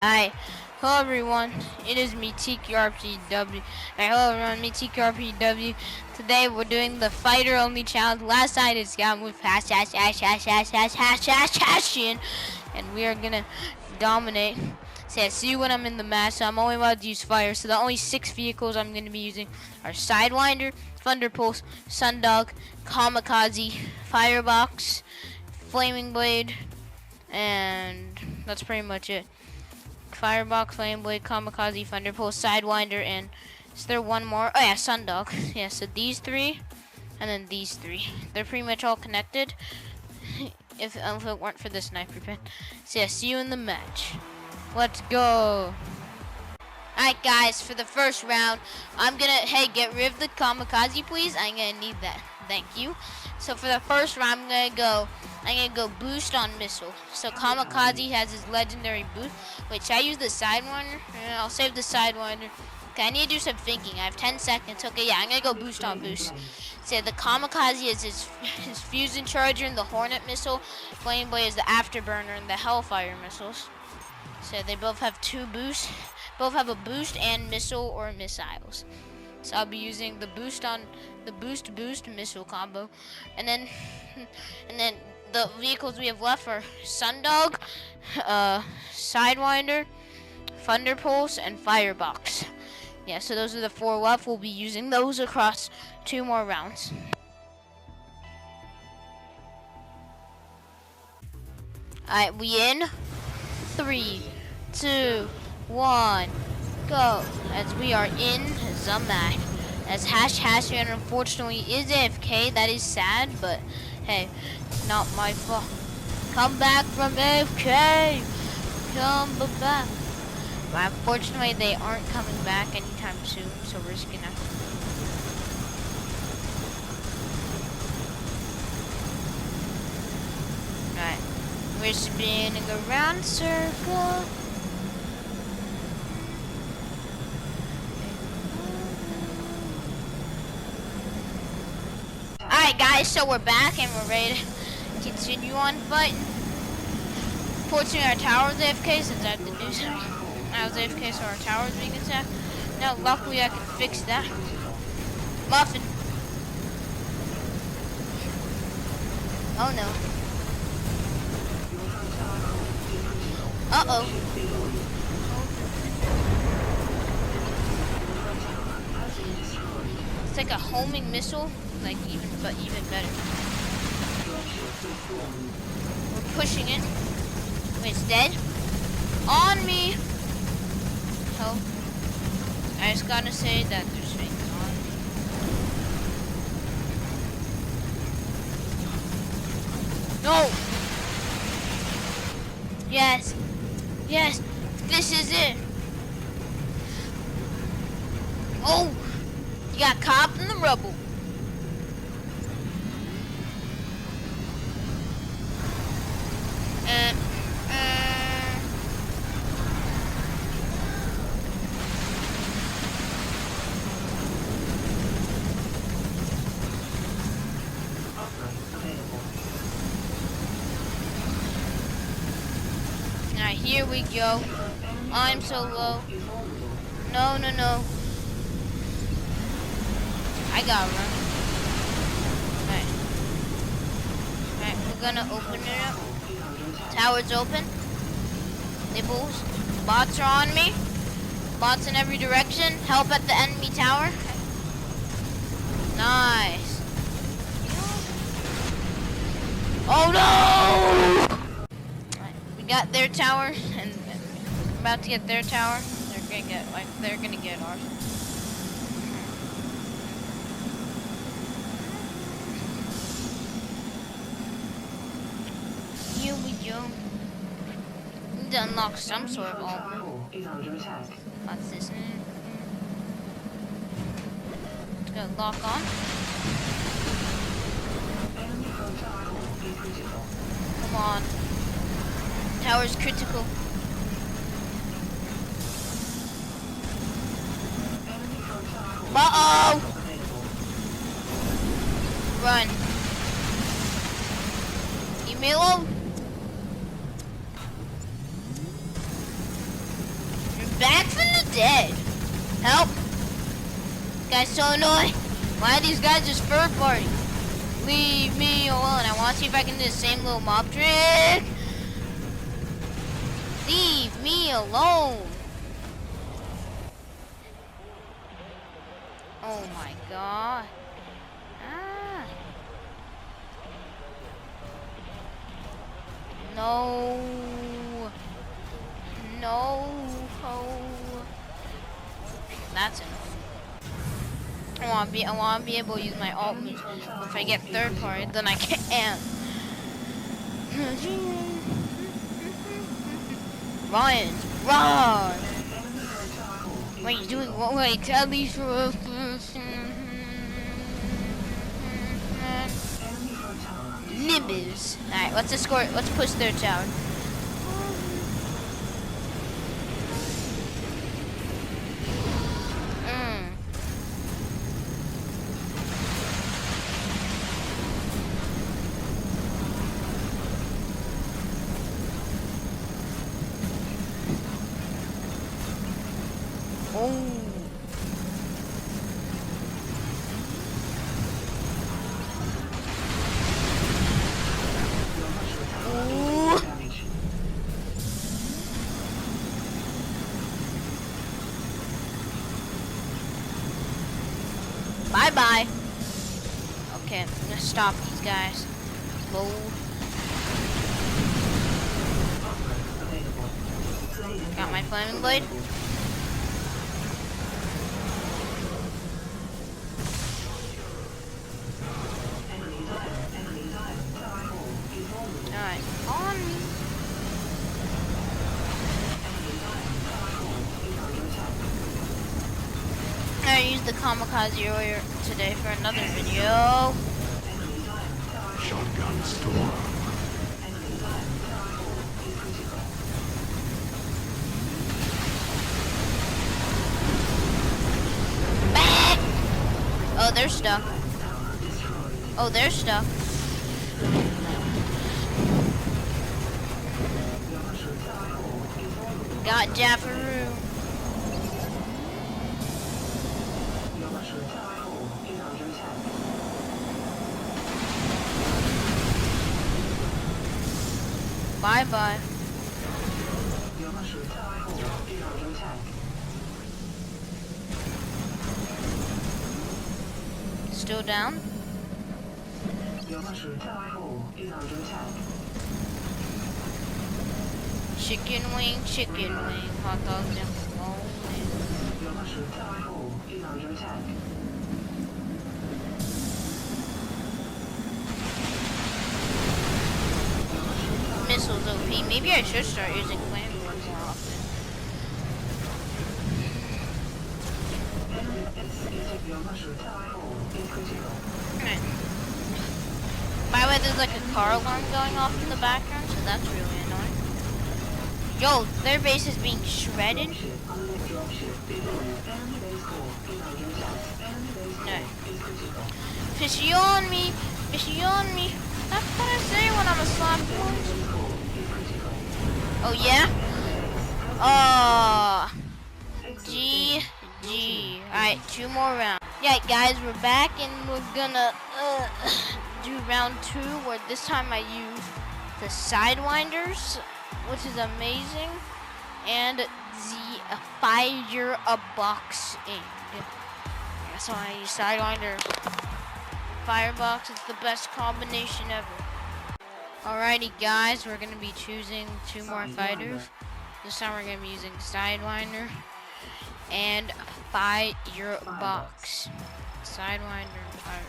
Hi, hello everyone, it is me TQRPW. Hello everyone, me TQRPW. Today we're doing the fighter only challenge. Last night it's got with Hashian, and we are gonna dominate. So see you when I'm in the match. So I'm only allowed to use fire. So the only 6 vehicles I'm gonna be using are Sidewinder, Thunderpulse, Sundog, Kamikaze, Firebox, Flaming Blade, and that's pretty much it. Firebox, Flame Blade, Kamikaze, Thunderpulse, Sidewinder, and is there one more? Oh yeah, Sundog. Yeah, so these three, and then these three. They're pretty much all connected. if it weren't for the sniper pin. So yeah, see you in the match. Let's go. Alright guys, for the first round, I'm gonna, hey, get rid of the Kamikaze please. I'm gonna need that. Thank you. So for the first round, I'm gonna go boost on missile. So Kamikaze has his legendary boost, which I use the Sidewinder. I'll save the Sidewinder. Okay, I need to do some thinking. I have 10 seconds. Okay, yeah, I'm gonna go boost on boost. So the Kamikaze is his fusion charger and the Hornet missile. Flame Blade is the afterburner and the Hellfire missiles. So they both have 2 boosts. Both have a boost and missile or missiles. So I'll be using the boost on the boost missile combo, and then the vehicles we have left are Sundog, Sidewinder, Thunderpulse, and Firebox. Yeah, so those are the 4 left. We'll be using those across 2 more rounds. Alright, we in 3, 2, 1, go. As we are in the match. As Hashian unfortunately is AFK, that is sad, but hey, not my fault. Come back from AFK! Come back. But unfortunately, they aren't coming back anytime soon, so we're just gonna... Alright, we're spinning around circle. Alright guys, so we're back and we're ready to continue on fighting. Fortunately our tower's AFK since I have to do something. I was AFK so our tower's being attacked. Now luckily I can fix that. Muffin. Oh no. Uh-oh. It's like a homing missile. Like even better. We're pushing it. Wait, it's dead. On me. Help. I just gotta say that there's things on me. No. Yes. Yes. This is it. Oh. You got caught in the rubble. Alright, here we go. I'm so low. No, no, no. I gotta run. Alright. Alright, we're gonna open it up. Tower's open. Nibbles. Bots are on me. Bots in every direction. Help at the enemy tower. Nice. Oh no! Right, we got their tower, and we're about to get their tower. They're gonna get ours. Here we go. Need to unlock some sort of armor. What's this? It's gonna lock on. Come on. Tower's critical. Uh-oh! Run. Leave me alone. dead. Help! This guy's so annoying. Why are these guys just third party? Leave me alone. I want to see if I can do the same little mob trick. Leave me alone. Oh my god. Ah. No. No. Oh. That's enough. I want to be able to use my alt moves. If I get third party, then I can't. Ryan, run! What are you doing? Wait, tell me for. Nimbus. Alright, let's escort. Let's push their tower. Bye-bye. Okay, I'm gonna stop these guys. Load. Got my flaming blade. Alright, on me. I used the kamikaze earlier today for another video. Shotgun storm. Back! Oh, they're stuck. Oh, they're stuck. Got Jaffaroo. Bye-bye. Still down? Chicken wing, hot dogs and bowling. Missiles OP. Maybe I should start using flamethrowers more often. Alright. By the way, there's like a car alarm going off in the background, so that's really annoying. Yo, their base is being shredded. No. Fishy on me! Fishy on me! That's what I say when I'm a slime boy. Oh yeah? Oh. GG. Alright, 2 more rounds. Yeah, guys, we're back and we're gonna do round 2 where this time I use the Sidewinders, which is amazing, and the fire boxing. Yeah, so I use Sidewinder, Firebox. It's the best combination ever. Alrighty, guys, we're gonna be choosing 2 more fighters. This time we're gonna be using Sidewinder and Firebox. Sidewinder, Firebox.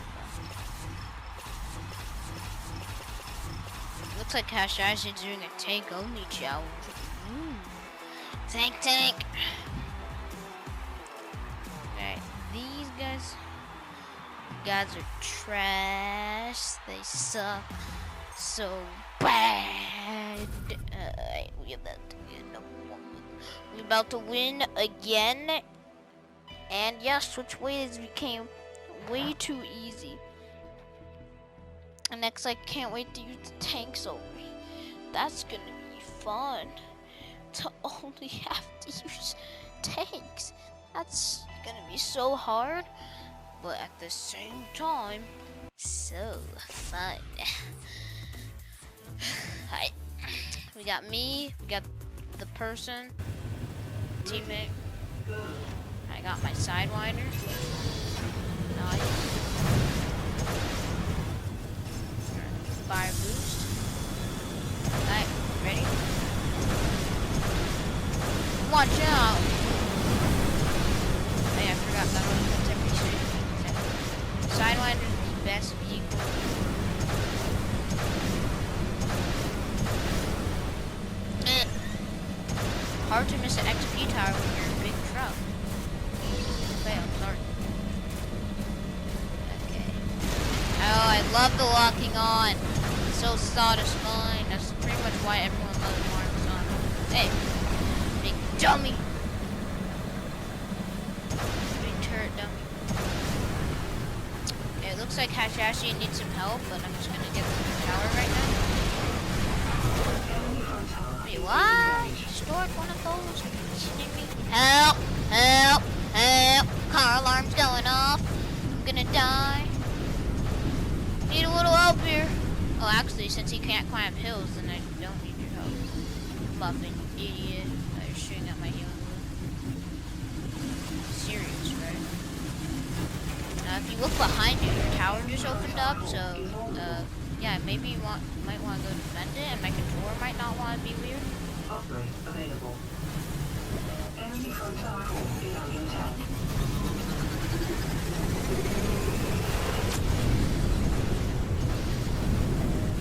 Looks like Cash Ice is doing a tank only challenge. Tank. Alright, these guys are trash. They suck so bad. We're about to win again. And yeah, Switchblade became way too easy. And next, I can't wait to use the tanks over. That's gonna be fun. To only have to use tanks. Yikes. That's gonna be so hard, but at the same time, so fun. Alright. We got me, we got the person, teammate. I got my sidewinder. Nice. Fire boost. Alright, ready? Watch out! Hey, I forgot that one. Sidewinder is the best vehicle. Hard to miss an XP tower when you're in a big truck. Okay, I'm sorry. Okay. Oh, I love the locking on. It's so satisfying. That's pretty much why everyone loves Mario Sonic. Hey, big dummy. Big turret dummy. Okay, it looks like Hashashi needs some help, but I'm just gonna get the tower right now. Wait, what? Destroyed one of those? Help! Help! Help! Car alarm's going off. I'm gonna die. Need a little help here. Oh, actually, since he can't climb hills, then I don't need your help. Muffin, you idiot. Oh, you're shooting at my healing blue. Serious, right? If you look behind you, your tower just opened up, so, yeah, maybe you might want to go defend it, and my controller might not want to be weird. Upgrade available. Enemy front tower core is under attack.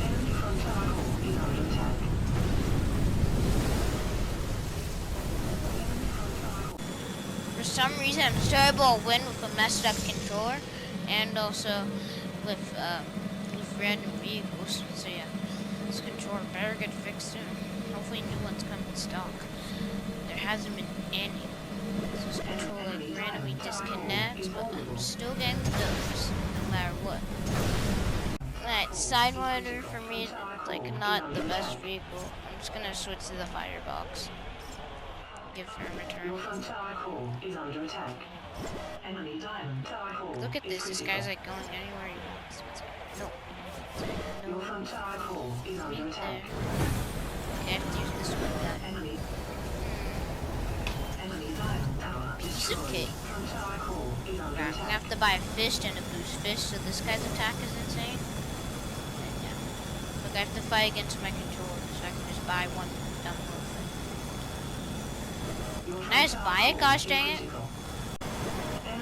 Enemy front tower core is under attack. For some reason, I'm still able to win with a messed up controller, and also with random vehicles. So yeah, this controller better get fixed soon. Hopefully new ones come in stock. There hasn't been any. So this controller like randomly disconnects, but I'm still getting those, no matter what. Alright, Sidewinder for me is like not the best vehicle. I'm just gonna switch to the firebox. Give her a return. Your front tower core is under attack. Enemy diamond tower core. Look at this. This guy's like going anywhere he wants. No. Your front tower core is under attack. Okay, I have to use this one. Enemy diamond tower destroyed. Okay. Front tower core is under I'm attack. gonna have to buy a fist and a boost fist, so this guy's attack is insane. And yeah. Look, I have to fight against my controller, so I can just buy one dumb little thing. Can I just buy it? Gosh dang it.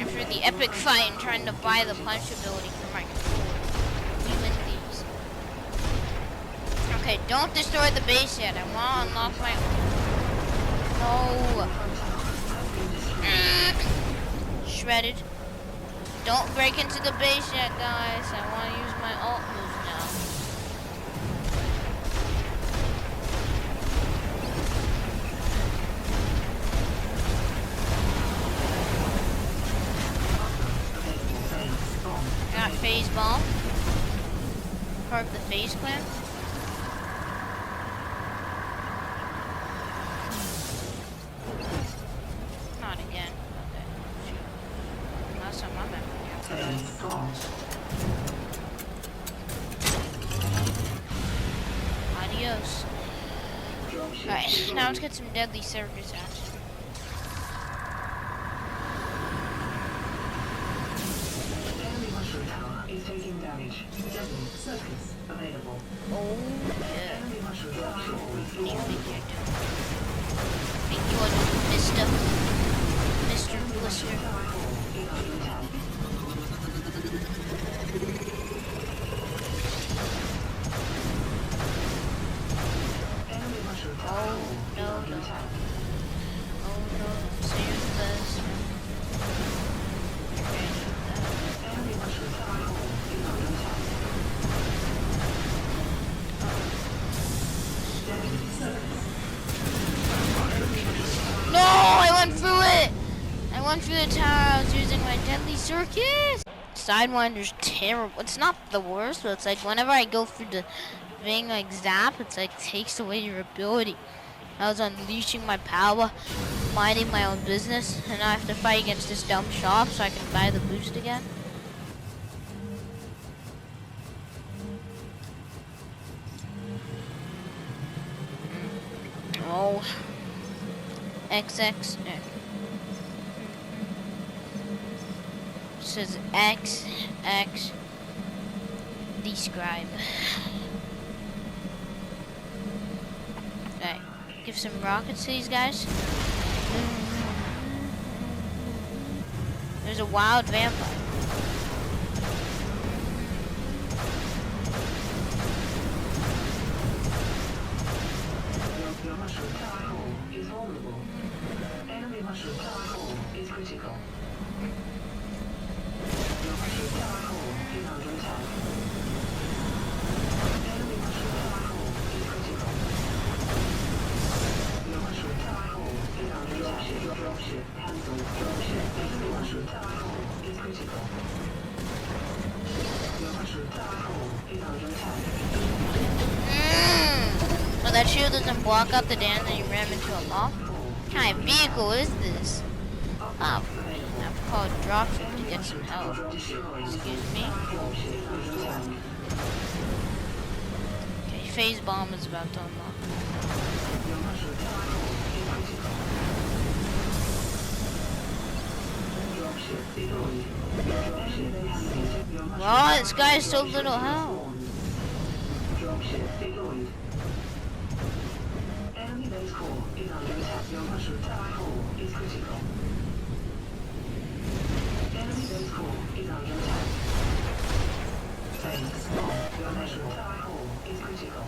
After the epic fight and trying to buy the punch ability for my controller, we win these. Okay, don't destroy the base yet. I want to unlock my... No. Shredded. Don't break into the base yet, guys. I want to use my ult move now. Got phase bomb. Part of the phase clan. Not again. Okay. Shoot. Last time I'm Adios. Alright, now let's get some deadly circus action. Is taking damage. Deadly circus available. Oh yeah. Enemy mushroom tower core is What do you lost. think you're doing? Think you are Mr. Blister. Tower core is under attack. Enemy mushroom tower core is under attack. Oh no, save this. Enemy mushroom tower core is under attack. Deadly circus. No, I went through it! I went through the tower, I was using my deadly circus! Sidewinder's terrible. It's not the worst, but it's like whenever I go through the thing like zap, it's like takes away your ability. I was unleashing my power. minding my own business, and I have to fight against this dumb shop so I can buy the boost again. Oh. XX. It says XX. Describe. Alright. Give some rockets to these guys. There's a wild vampire. Your mushroom tower core is vulnerable. Enemy mushroom tower core is critical. Your mushroom tower core is under attack. Enemy mushroom tower core is critical. Your mushroom tower core is under attack. Dropship cancelled. Dropship. Enemy mushroom tower core is critical. Your mushroom tower core is under attack. So that shield doesn't block out the damage that you ram into a mob? What kind of vehicle is this? Oh, great. I have to call a dropship to get some help. Excuse me. Okay, phase bomb is about to unlock. Well, this guy has so little health. Enemy base core is under attack. Your mushroom tower core is critical. Enemy base core is under attack. Base bomb. Your mushroom tower core is critical.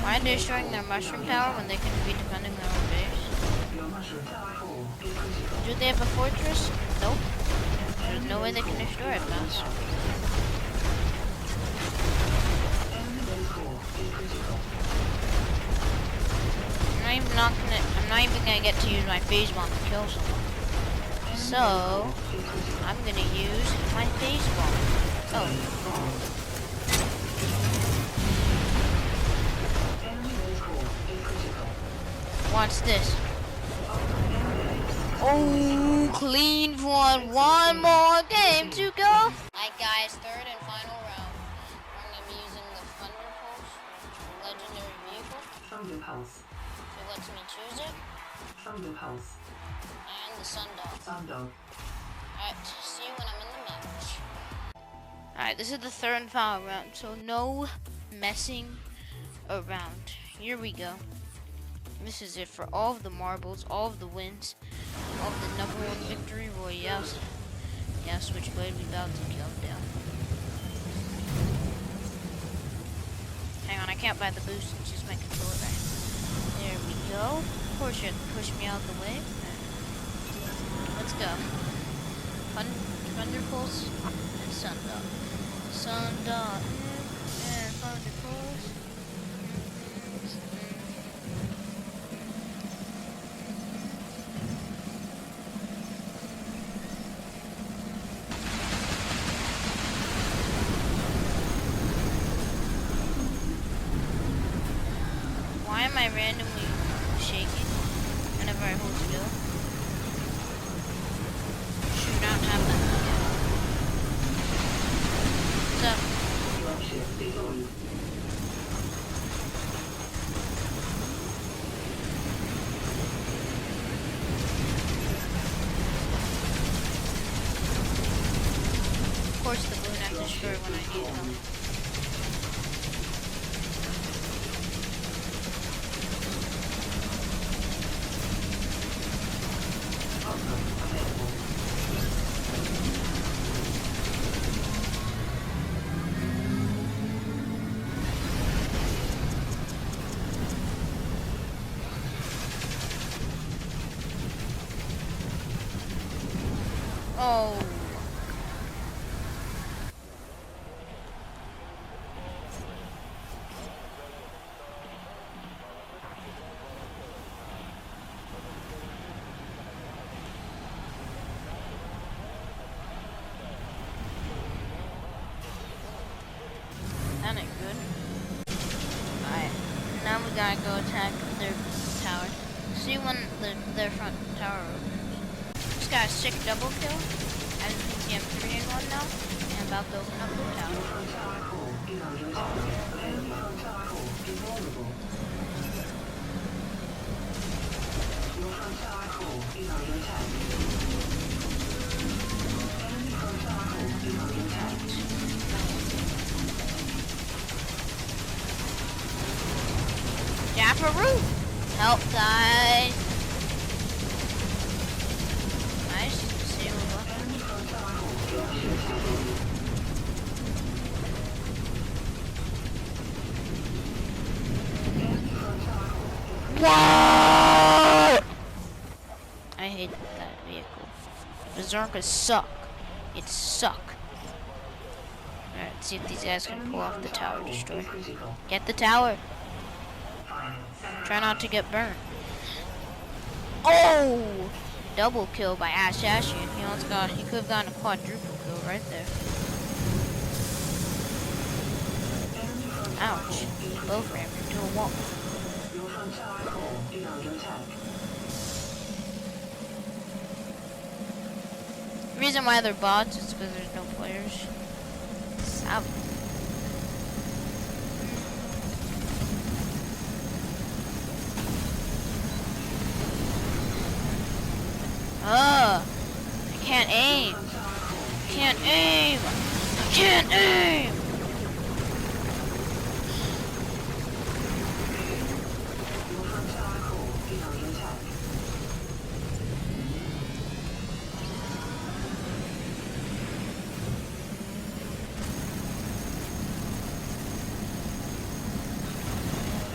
Why are they destroying their mushroom tower when they can be defending their own base? Your mushroom tower core is critical. Do they have a fortress? Nope. There's no way they can destroy it, boss. Enemy base core is critical. I'm not even gonna get to use my phase bomb to kill someone. So I'm gonna use my phase bomb. Oh. Enemy base core is critical. Watch this. Oh, clean one. One more game to go. Alright guys, third and final round. I'm gonna be using the Thunder Pulse, legendary vehicle. Thunder pulse. So it lets me choose it. Thunder pulse. And the Sundog. Thunder. Alright, see you when I'm in the match. Alright, this is the third and final round, so no messing around. Here we go. This is it for all of the marbles, all of the wins, all of the #1 victory royales. Yeah, Switchblade, we about to kill him down. Hang on, I can't buy the boost and choose my controller back. There we go. Of course you have to push me out of the way. Let's go. Thunder Pulse and Sundog. Sundog and Thunder Pulse. Why am I randomly shaking whenever I hold still? Should not have that. What's up? Dropship deployed. Of course the balloon has to destroy when I need help. Oh. That ain't good. Alright. Now we gotta go attack their tower. See you when their front tower opens. Just got a sick double kill. As you can see, I'm 3 in 1 now. And I'm about to open up the tower. Front tower core is under attack. Enemy front tower core is vulnerable. Your front tower core is under attack. Enemy front tower core is under attack. Jaffaroo! Help, guys! Nice. See what? Enemy front tower core is under attack. Enemy front tower core is What? I hate that vehicle. Berserkers suck. It suck. Alright, let's see if these guys can pull off the tower destroy. critical. Get the tower. Try not to get burned. Oh! Double kill by Ash Ashian. He could have gotten a quadruple kill right there. Ouch. Both ran into a wall. Your front tower core is under attack. The reason why they're bots is because there's no players. Stop. I can't aim. Can't aim. I can't aim. Your front tower core is under attack.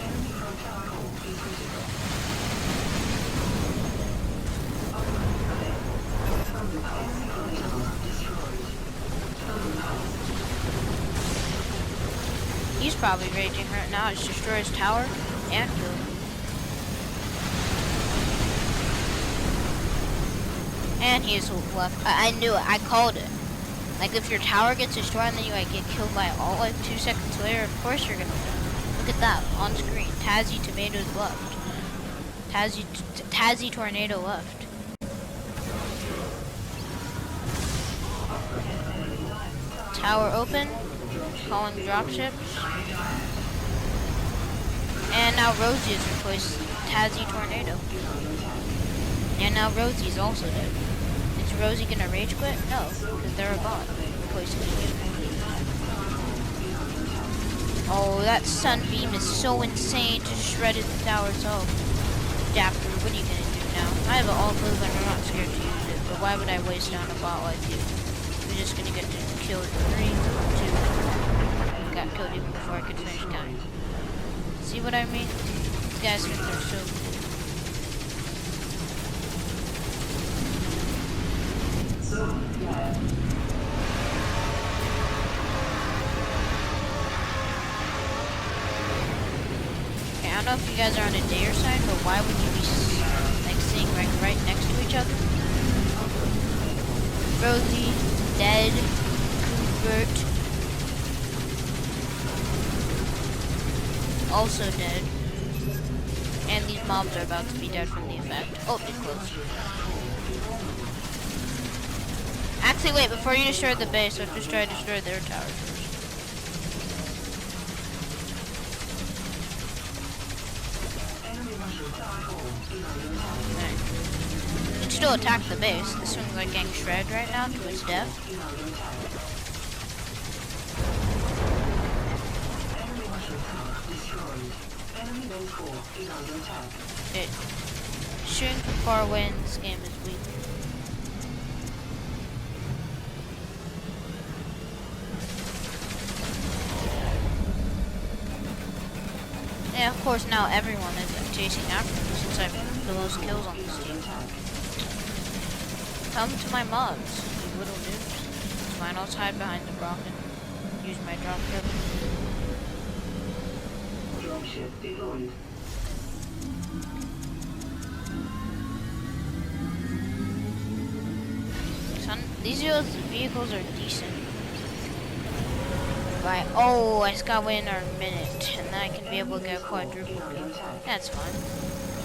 Enemy front tower core is critical. Enemy front tower destroyed. He's probably raging right now. It's destroy his tower and kill him. And he has ult left. I knew it. I called it. Like if your tower gets destroyed and then you like get killed by all like 2 seconds later, of course you're gonna die. Look at that on screen. Tazzy tomatoes left. Tazzy tornado left. Tower open. Calling dropships. And now Rosie has replaced Tazzy tornado. And now Rosie's also dead. Is Rosie gonna rage quit? No, because they're a bot. Replacing it. Oh, that sunbeam is so insane. Just shredded the tower itself. Dapper, what are you gonna do now? I have an all move and I'm not scared to use it, but why would I waste down a bot like you? We're just gonna get to kill 3, 2. Got killed even before I could finish counting. See what I mean? These guys think they're so cool. Okay, I don't know if you guys are on a day or sign, but why would you be like sitting right next to each other? Rosie, dead, Coopert, also dead. And these mobs are about to be dead from the effect. Oh, they're close. Actually, wait, before you destroy the base, let's just try to destroy their tower first. Alright. You can still attack the base. This one's like getting shredded right now to its death. It, shooting from far away in this game is weak. Yeah, of course now everyone is chasing after me since I have the most kills on this team. Come to my mobs, you little noobs. It's fine, I'll hide behind the rock and use my drop ship. Dropship deployed. These vehicles are decent. Right. Oh, I just got within our minute, and then I can be able to get a quadruple kill. That's fine.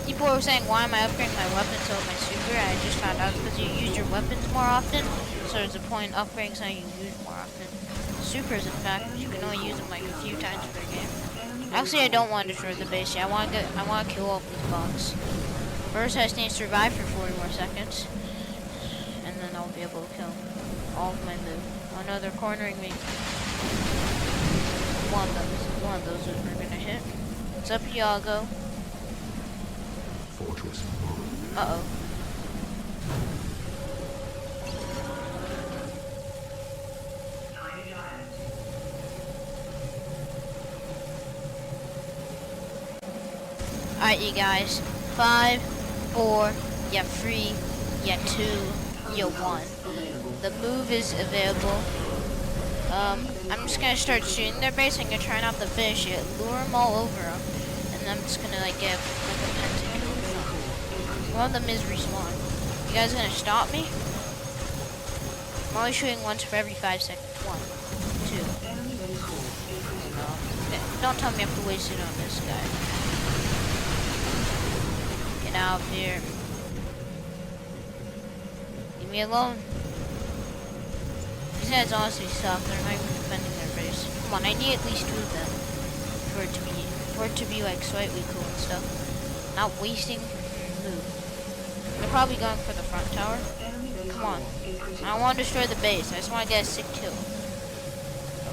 People were saying, why am I upgrading my weapons over my super? And I just found out because you use your weapons more often. So there's a point in upgrading something you use more often. Supers, in fact, you can only use them like a few times per game. Actually, I don't want to destroy the base yet. I want to kill all these bots. First, I just need to survive for 40 more seconds, and then I'll be able to kill all of my loot. Oh no, they're cornering me. One of those is we're gonna hit. What's up, Iago? Fortress. Uh-oh. Alright, you guys. 5, 4, yeah, 3, yeah, 2, yeah, 1. The move is available. I'm just gonna start shooting their base. I'm gonna try not to finish it, lure them all over them, and then I'm just gonna like get like a pentakill. One of them is respawn. You guys gonna stop me? I'm only shooting once for every 5 seconds. 1, 2. Okay, don't tell me I have to waste it on this guy. Get out of here. Leave me alone. These guys honestly suck. They're not even defending their base. Come on, I need at least 2 of them for it to be like slightly cool and stuff. Not wasting loot. They're probably going for the front tower. Come on. I don't want to destroy the base. I just want to get a sick kill.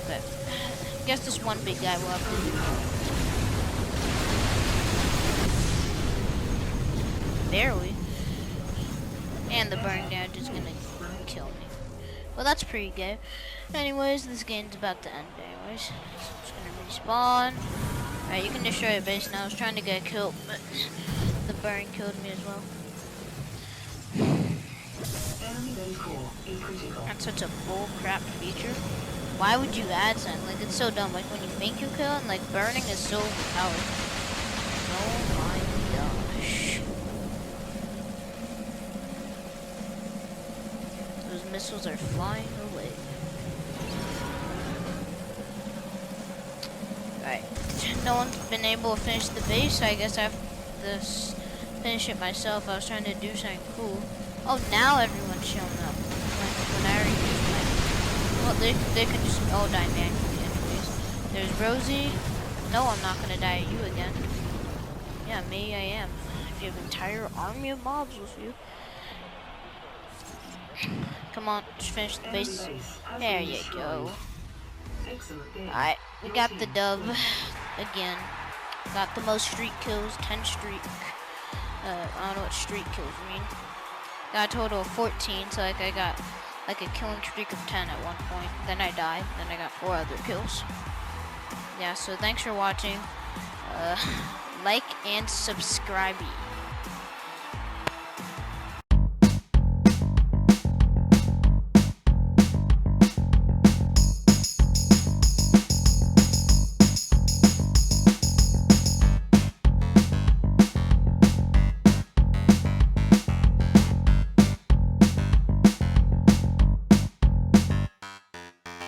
Okay. I guess this one big guy will have to do. Barely. And the burn damage is gonna kill me. Well, that's pretty good. Anyways, this game's about to end anyways. So it's gonna respawn. Alright, you can destroy a base now. I was trying to get killed, but the burn killed me as well. That's such a bull crap feature. Why would you add something? Like, it's so dumb. Like, when you think you kill, and like, burning is so powerful. Oh my gosh. Those missiles are flying away. Alright. No one's been able to finish the base, so I guess I have to finish it myself. I was trying to do something cool. Oh, now everyone's showing up. When I already used my... Well, they could just all die manually anyways. There's Rosie. No, I'm not gonna die at you again. Yeah, maybe I am. If you have an entire army of mobs with you. Come on, just finish the base. There you go. Alright, we got the dub again. Got the most streak kills, 10 streak. I don't know what streak kills mean. Got a total of 14, so like I got like a killing streak of 10 at one point. Then I died, then I got 4 other kills. Yeah, so thanks for watching. Like and subscribe.